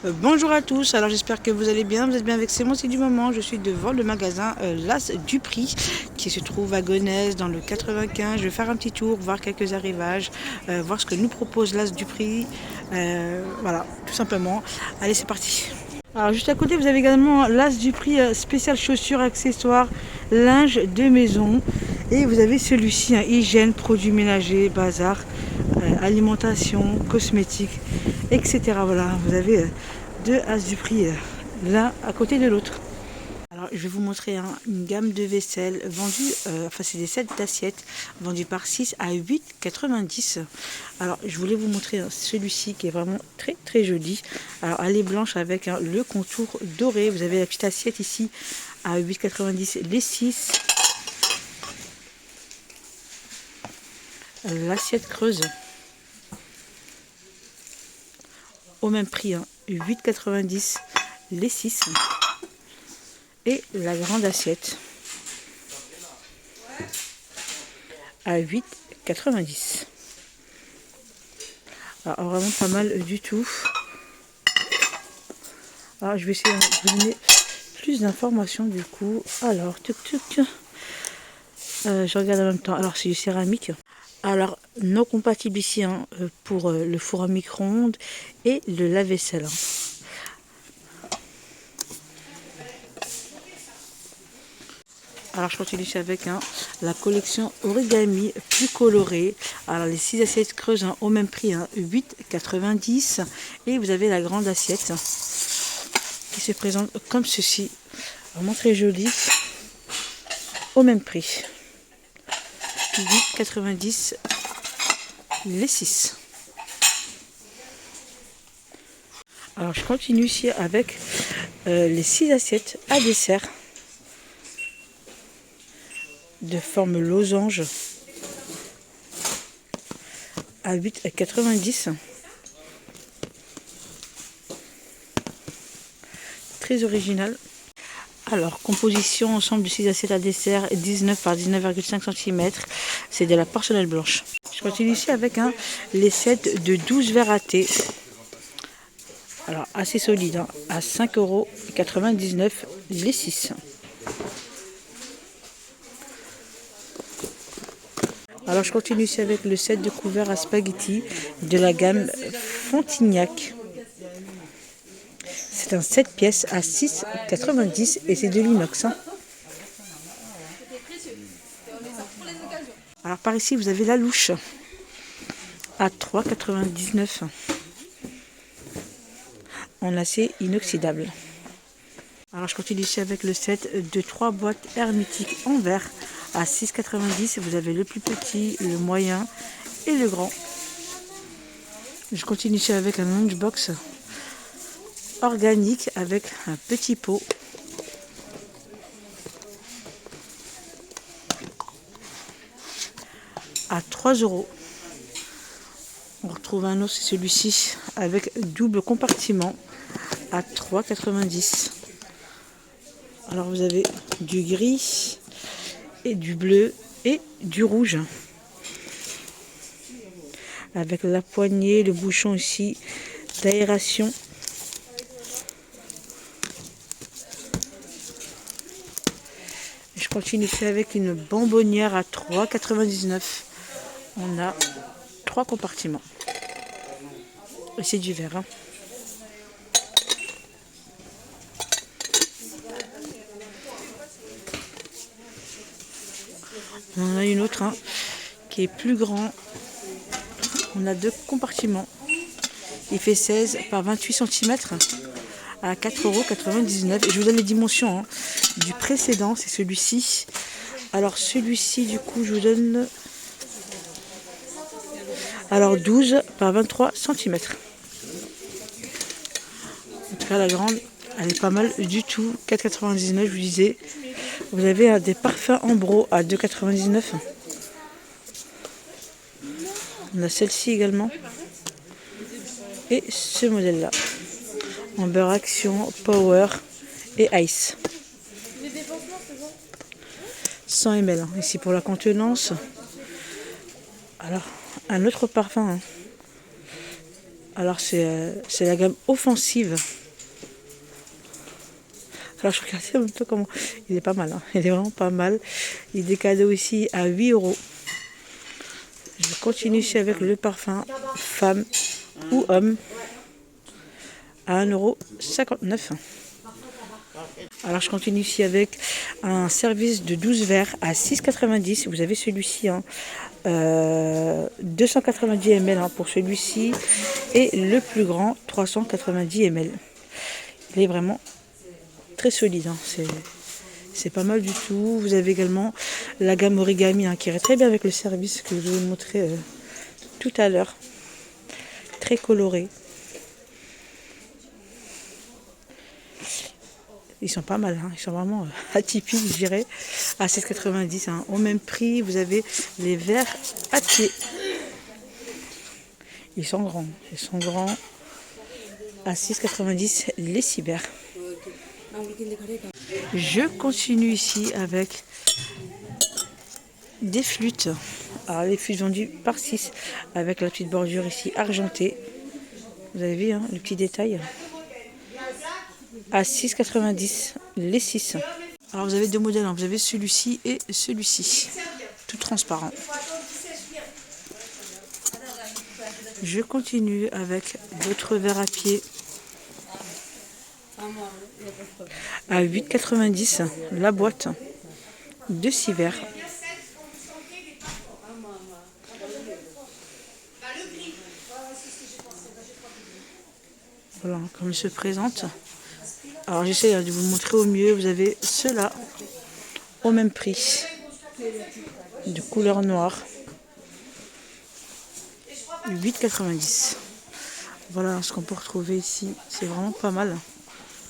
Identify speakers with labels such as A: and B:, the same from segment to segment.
A: Bonjour à tous, alors j'espère que vous allez bien, vous êtes bien avec moi, c'est du moment. Je suis devant le magasin L'As du Prix qui se trouve à Gonesse dans le 95. Je vais faire un petit tour, voir quelques arrivages, voir ce que nous propose L'As du Prix. Voilà, tout simplement. Allez, c'est parti. Alors juste à côté, vous avez également L'As du Prix spécial chaussures, accessoires, linge de maison. Et vous avez celui-ci, hygiène, produits ménagers, bazar, alimentation, cosmétiques, etc. Voilà, vous avez deux As du Prix l'un à côté de l'autre. Alors je vais vous montrer une gamme de vaisselle vendue, enfin c'est des sets d'assiettes vendus par 6 à 8,90. Alors je voulais vous montrer celui-ci qui est vraiment très très joli. Alors elle est blanche avec le contour doré. Vous avez la petite assiette ici à 8,90 les 6. L'assiette creuse au même prix, 8,90 les 6. Et la grande assiette à 8,90. Alors vraiment pas mal du tout. Alors je vais essayer de vous donner plus d'informations du coup. Alors je regarde en même temps. Alors c'est du céramique. Alors non compatible ici pour le four à micro-ondes et le lave-vaisselle. Alors je continue avec la collection origami plus colorée. Alors les 6 assiettes creuses au même prix, 8,90. Et vous avez la grande assiette qui se présente comme ceci. Vraiment très jolie. Au même prix. 8,90 les 6. Alors je continue ici avec les 6 assiettes à dessert de forme losange à 8,90. Très original. Alors composition ensemble de 6 assiettes à dessert 19 par 19,5 cm. C'est de la porcelaine blanche. Je continue ici avec les sets de 12 verres à thé. Alors assez solide, à 5,99 € les 6. Alors je continue ici avec le set de couverts à spaghetti de la gamme Fontignac. C'est un 7 pièces à 6,90 et c'est de l'inox. Alors par ici vous avez la louche à 3,99 en acier inoxydable. Alors je continue ici avec le set de 3 boîtes hermétiques en verre à 6,90. Vous avez le plus petit, le moyen et le grand. Je continue ici avec un lunchbox organique avec un petit pot. À 3 €. On retrouve un autre, c'est celui-ci avec double compartiment à 3,90. Alors vous avez du gris et du bleu et du rouge. Avec la poignée, le bouchon ici d'aération. Je continue ici avec une bonbonnière à 3,99 €. On a 3 compartiments. Et c'est du verre. On en a une autre qui est plus grand. On a 2 compartiments. Il fait 16 par 28 cm à 4,99 €. Et je vous donne les dimensions du précédent, c'est celui-ci. Alors celui-ci, du coup, je vous donne 12 par 23 cm. En tout cas, la grande, elle est pas mal du tout. 4,99 €, je vous disais. Vous avez des parfums Ambro à 2,99 €. On a celle-ci également. Et ce modèle-là. Amber Action, Power et Ice. 100 ml. Ici pour la contenance. Alors, un autre parfum. Alors c'est la gamme offensive. Alors je regardais un peu comment... Il est pas mal, hein. Il est vraiment pas mal. Il est cadeau ici à 8 euros. Je continue ici avec le parfum femme ou homme à 1,59 €. Alors je continue ici avec un service de 12 verres à 6,90 €. Vous avez celui-ci, hein, 290 ml hein, pour celui-ci. Et le plus grand, 390 ml. Il est vraiment très solide. Hein. C'est pas mal du tout. Vous avez également la gamme origami hein, qui irait très bien avec le service que je vais vous montrer tout à l'heure. Très coloré. Ils sont pas mal, hein. Ils sont vraiment atypiques, je dirais, à 7,90 €. Hein. Au même prix, vous avez les verres à pied. Ils sont grands à 6,90 € les 6 verres. Je continue ici avec des flûtes. Alors les flûtes vendues par 6 avec la petite bordure ici argentée. Vous avez vu hein, le petit détail. À 6,90 € les 6. Alors vous avez deux modèles, hein. Vous avez celui-ci et celui-ci. Tout transparent. Je continue avec d'autres verres à pied. À 8,90 € la boîte de 6 verres. Voilà comme il se présente. Alors j'essaie de vous montrer au mieux. Vous avez ceux-là au même prix, de couleur noire, 8,90 €. Voilà ce qu'on peut retrouver ici. C'est vraiment pas mal.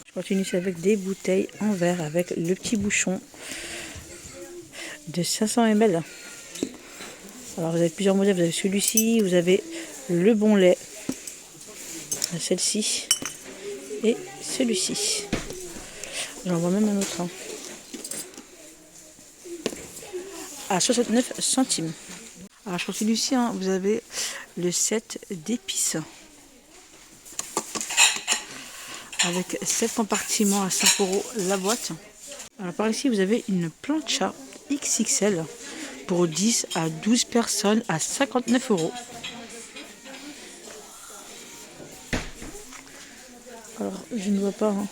A: Je continue ici avec des bouteilles en verre avec le petit bouchon de 500 ml. Alors vous avez plusieurs modèles. Vous avez celui-ci, vous avez le bon lait, celle-ci et celui-ci. J'en vois même un autre hein, à 69 centimes. Alors je continue ici, hein, vous avez le set d'épices avec 7 compartiments à 5 € la boîte. Alors par ici vous avez une plancha XXL pour 10 à 12 personnes à 59 €. Alors je ne vois pas hein,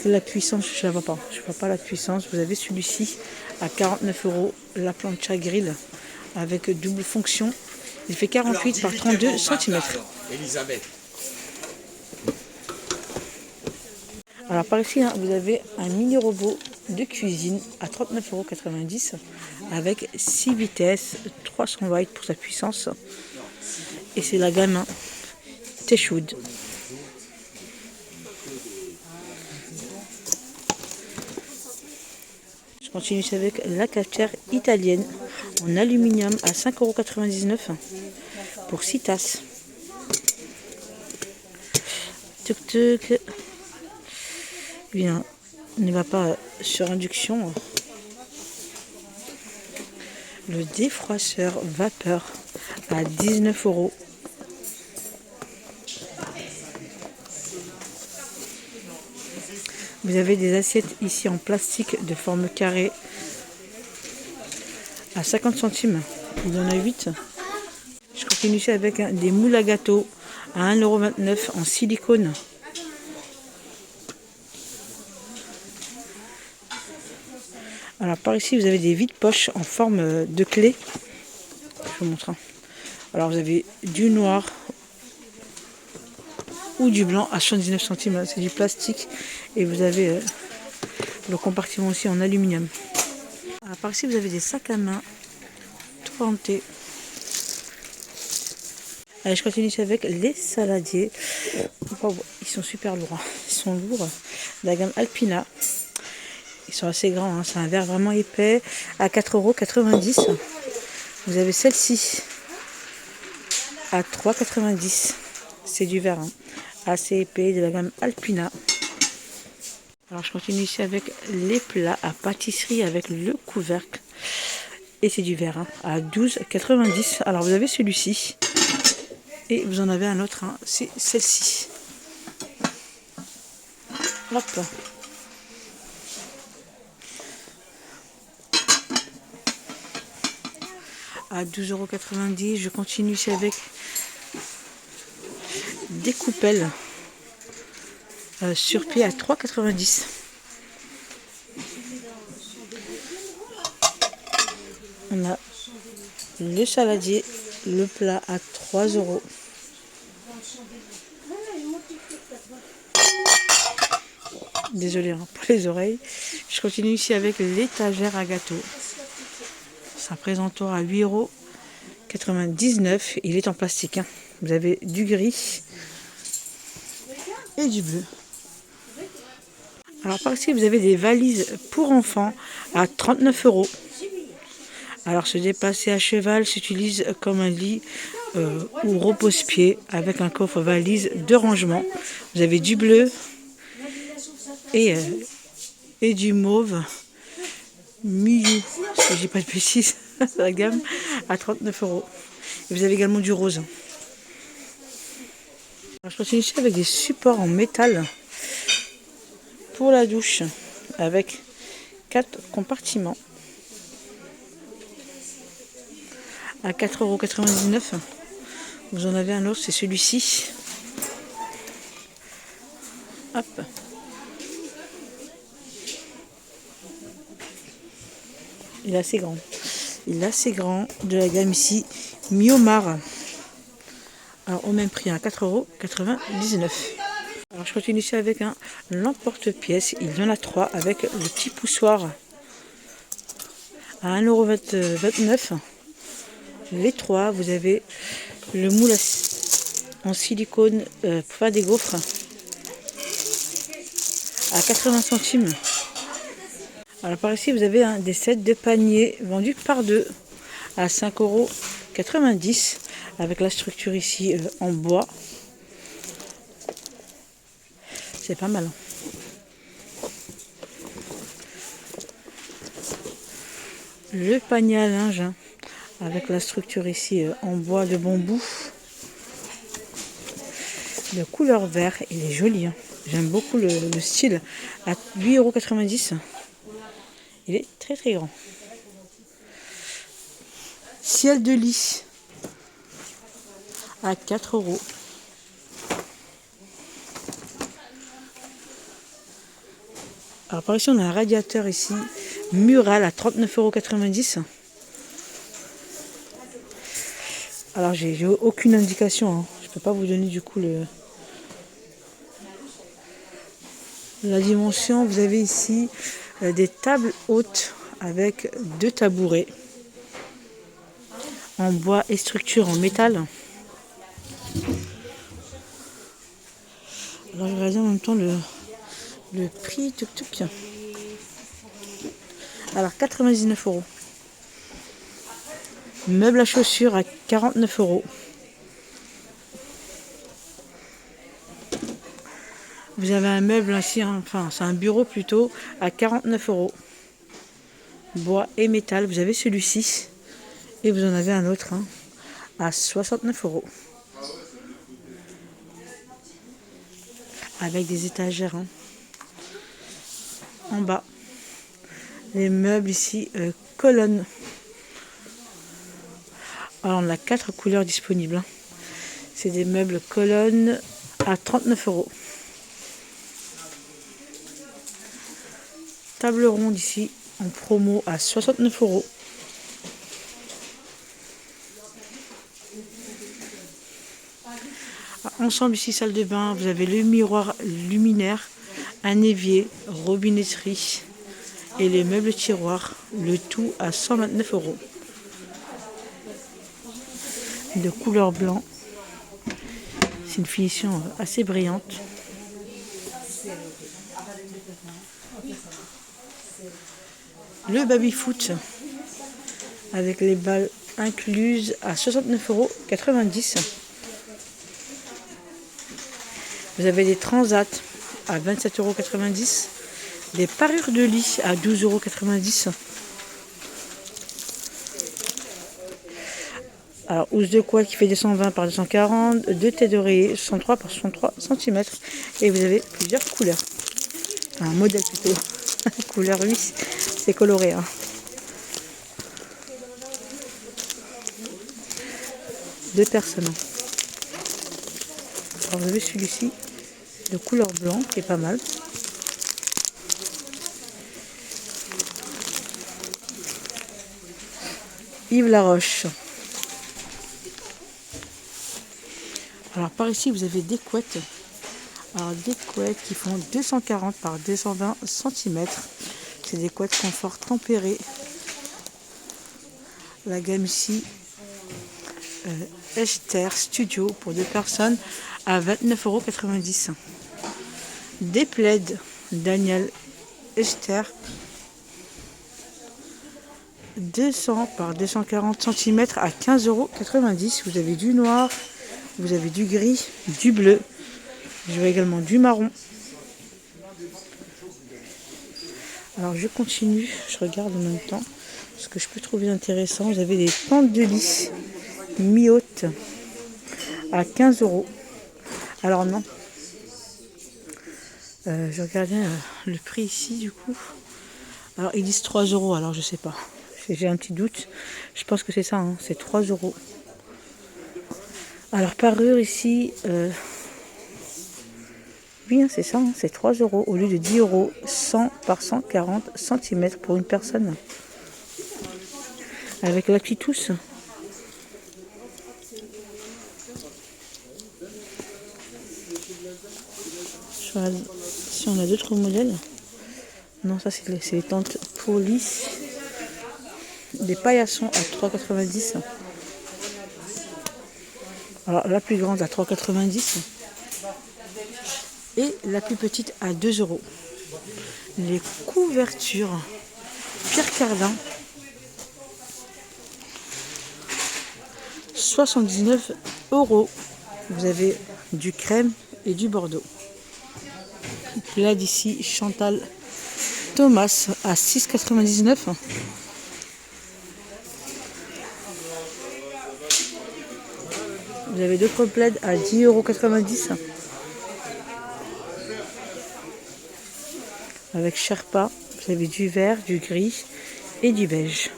A: la puissance, je ne la vois pas. Je ne vois pas la puissance. Vous avez celui-ci à 49 €, la plancha grill avec double fonction. Il fait 48 par 32 cm. Elisabeth. Alors par ici, hein, vous avez un mini robot de cuisine à 39,90 € avec 6 vitesses, 300 watts pour sa puissance. Et c'est la gamme hein, Teshoud. Je continue avec la cafetière italienne en aluminium à 5,99 € pour 6 tasses. Tuk tuk. Bien, ne va pas sur induction. Le défroisseur vapeur à 19 €. Vous avez des assiettes ici en plastique de forme carrée à 50 centimes. Il y en a 8. Je continue ici avec des moules à gâteau à 1,29 € en silicone. Alors par ici vous avez des vides-poches en forme de clé. Je vous montre. Alors vous avez du noir ou du blanc à 79 centimes. C'est du plastique et vous avez le compartiment aussi en aluminium. Alors par ici vous avez des sacs à main tout vantés. Allez, je continue ici avec les saladiers. Ils sont super lourds. Ils sont lourds. La gamme Alpina. Ils sont assez grands. Hein. C'est un verre vraiment épais à 4,90 €. Vous avez celle-ci à 3,90 €. C'est du verre hein, assez épais de la gamme Alpina. Alors je continue ici avec les plats à pâtisserie avec le couvercle. Et c'est du verre hein, à 12,90 €. Alors vous avez celui-ci Et vous en avez un autre, hein, c'est celle-ci. Hop. À 12,90 €. Je continue ici avec des coupelles sur pied à 3,90 €. On a le saladier, le plat à 3 €. Désolée hein, pour les oreilles. Je continue ici avec l'étagère à gâteau. Ça présentoir à 8,99 €. Il est en plastique. Hein. Vous avez du gris et du bleu. Alors par ici, vous avez des valises pour enfants à 39 €. Alors se déplacer à cheval s'utilise comme un lit ou repose-pied avec un coffre valise de rangement. Vous avez du bleu et du mauve. Miu, si je dis pas de bêtises, la gamme à 39 €. Et vous avez également du rose. Alors, je continue ici avec des supports en métal pour la douche avec 4 compartiments à 4,99 €. Vous en avez un autre, c'est celui-ci. Hop. Il est assez grand. Il est assez grand de la gamme ici Miomar. Alors au même prix à 4,99 €. Alors je continue ici avec un l'emporte-pièce. Il y en a 3 avec le petit poussoir à 1,29 €. Les 3, vous avez le moule en silicone pour faire des gaufres à 80 centimes. Alors par ici, vous avez des sets de paniers vendus par 2 à 5,90 € avec la structure ici en bois. C'est pas mal. Le panier à linge hein, avec la structure ici en bois de bambou de couleur vert. Il est joli. Hein. J'aime beaucoup le style à 8,90 €. Il est très très grand. Ciel de lit à 4 €. Alors par ici on a un radiateur ici, mural à 39,90 €. Alors j'ai aucune indication, hein. Je peux pas vous donner du coup la dimension. Vous avez ici des tables hautes avec 2 tabourets en bois et structure en métal. Alors je vais regarder en même temps le prix. Alors 99 €. Meuble à chaussures à 49 €. Vous avez un meuble ici, hein, enfin c'est un bureau plutôt, à 49 €. Bois et métal, vous avez celui-ci. Et vous en avez un autre hein, à 69 €. Avec des étagères hein, en bas. Les meubles ici, colonnes. Alors on a 4 couleurs disponibles. Hein. C'est des meubles colonnes à 39 €. Table ronde ici en promo à 69 €. Ensemble ici salle de bain, vous avez le miroir luminaire, un évier, robinetterie et les meubles tiroirs, le tout à 129 €. De couleur blanc, c'est une finition assez brillante. Le baby-foot avec les balles incluses à 69,90 €. Vous avez des transats à 27,90 €. Des parures de lit à 12,90 €. Alors, housse de couette qui fait 220 par 240, deux têtes d'oreiller 63 par 63 cm. Et vous avez plusieurs couleurs. Un modèle plutôt. Couleur 8, c'est coloré. Hein. Deux personnes. Alors, vous avez celui-ci de couleur blanc qui est pas mal. Yves Laroche. Alors par ici vous avez des couettes. Alors des couettes qui font 240 par 220 cm. C'est des couettes confort tempérées. La gamme ici Esther Studio pour deux personnes à 29,90 €. Des plaids Daniel Esther 200 par 240 cm à 15,90 €. Vous avez du noir, vous avez du gris, du bleu. Je vois également du marron. Alors je continue, je regarde en même temps ce que je peux trouver intéressant. Vous avez des tentes de lit mi-haute à 15 €. Alors non. Je regardais le prix ici du coup. Alors ils disent 3 €, alors je sais pas. J'ai un petit doute. Je pense que c'est ça, hein, c'est 3 €. Alors parure ici, oui hein, c'est ça, hein, c'est 3 € au lieu de 10 €, 100 par 140 cm pour une personne. Avec la petite housse. Si on a d'autres modèles. Non, ça c'est les tentes pour lit. Des paillassons à 3,90 €. Alors la plus grande à 3,90 € et la plus petite à 2 €. Les couvertures Pierre Cardin 79 €. Vous avez du crème et du bordeaux. Là d'ici Chantal Thomas à 6,99 €. Vous avez d'autres plaids à 10,90 €. Avec Sherpa, vous avez du vert, du gris et du beige.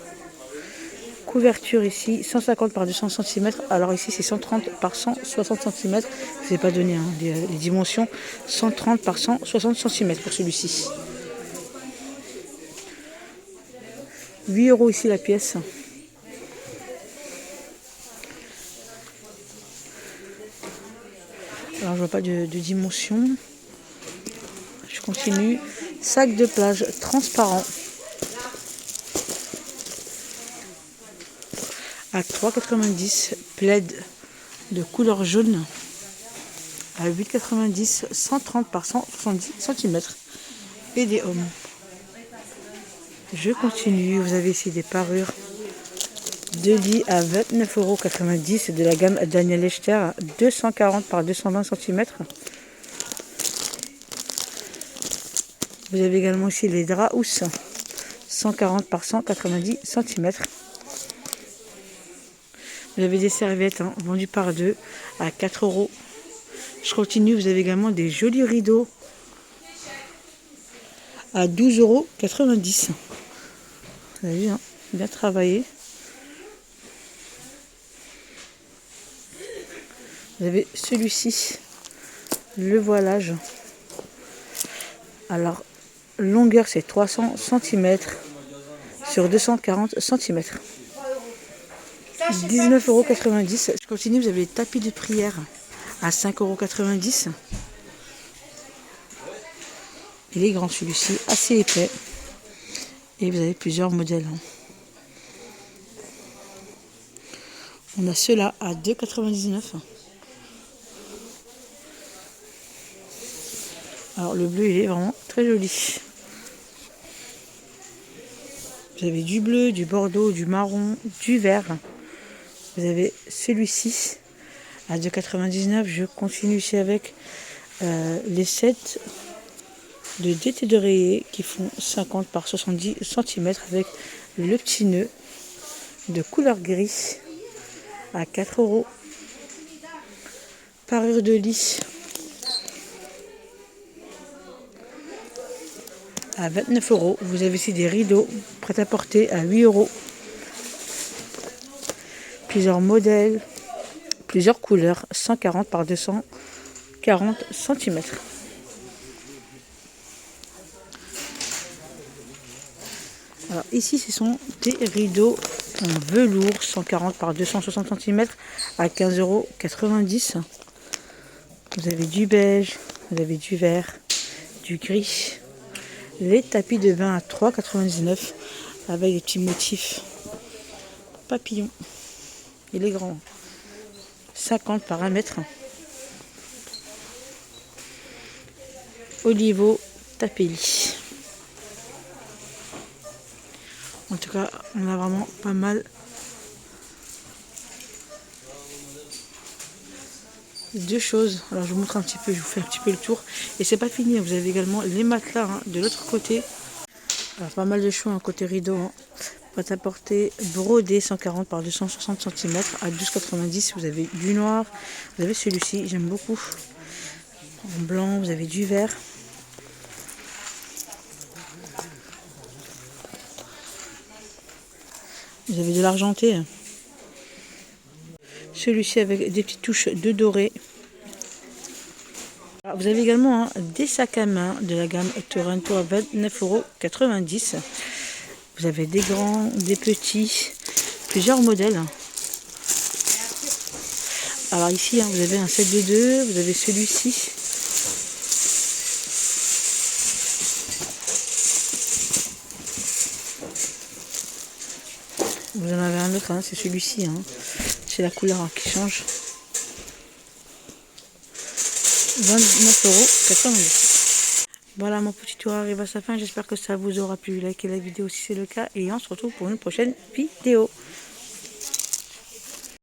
A: Couverture ici, 150 par 200 cm. Alors ici, c'est 130 par 160 cm. Je ne vous ai pas donné hein, les dimensions. 130 par 160 cm pour celui-ci. 8 € ici la pièce. Alors je vois pas de dimension. Je continue. Sac de plage transparent à 3,90 €. Plaid de couleur jaune à 8,90 €. 130 par 170 cm. Et des hommes. Je continue. Vous avez ici des parures de lit à 29,90 € de la gamme Daniel Echter, 240 par 220 cm. Vous avez également ici les draps housses, 140 par 190 cm. Vous avez des serviettes hein, vendues par deux à 4 €. Je continue, vous avez également des jolis rideaux à 12,90 €. Vous avez vu, hein, bien travaillé. Vous avez celui-ci, le voilage. Alors, longueur c'est 300 cm sur 240 cm. 19,90 €. Je continue, vous avez les tapis de prière à 5,90 €. Il est grand celui-ci, assez épais. Et vous avez plusieurs modèles. On a ceux-là à 2,99 €. Alors le bleu il est vraiment très joli. Vous avez du bleu, du bordeaux, du marron, du vert. Vous avez celui-ci à 2,99 €. Je continue ici avec les sets de DT d'oreiller qui font 50 par 70 cm avec le petit nœud de couleur gris à 4 euros. Parure de lit à 29 euros. Vous avez ici des rideaux prêt à porter à 8 euros. Plusieurs modèles, plusieurs couleurs, 140 par 240 cm. Alors ici, ce sont des rideaux en velours, 140 par 260 cm à 15,90 euros. Vous avez du beige, vous avez du vert, du gris. Les tapis de bain à 3,99 € avec des petits motifs papillons. Il est grand. 50 par 1 mètre. Olivo tapis lit. En tout cas, on a vraiment pas mal de choses. Alors je vous montre un petit peu, je vous fais un petit peu le tour. Et c'est pas fini, vous avez également les matelas de l'autre côté. Alors pas mal de choix côté rideau. Prêt à porter brodé 140 par 260 cm à 12,90 €. Vous avez du noir, vous avez celui-ci, j'aime beaucoup. En blanc, vous avez du vert. Vous avez de l'argenté. Celui-ci avec des petites touches de doré. Alors, vous avez également des sacs à main de la gamme Torrento à 29,90 €. Vous avez des grands, des petits, plusieurs modèles. Alors ici, vous avez un set de 2, vous avez celui-ci. Vous en avez un autre, c'est celui-ci. C'est la couleur qui change. 29,90 €. Voilà, mon petit tour arrive à sa fin. J'espère que ça vous aura plu. Likez la vidéo si c'est le cas. Et on se retrouve pour une prochaine vidéo.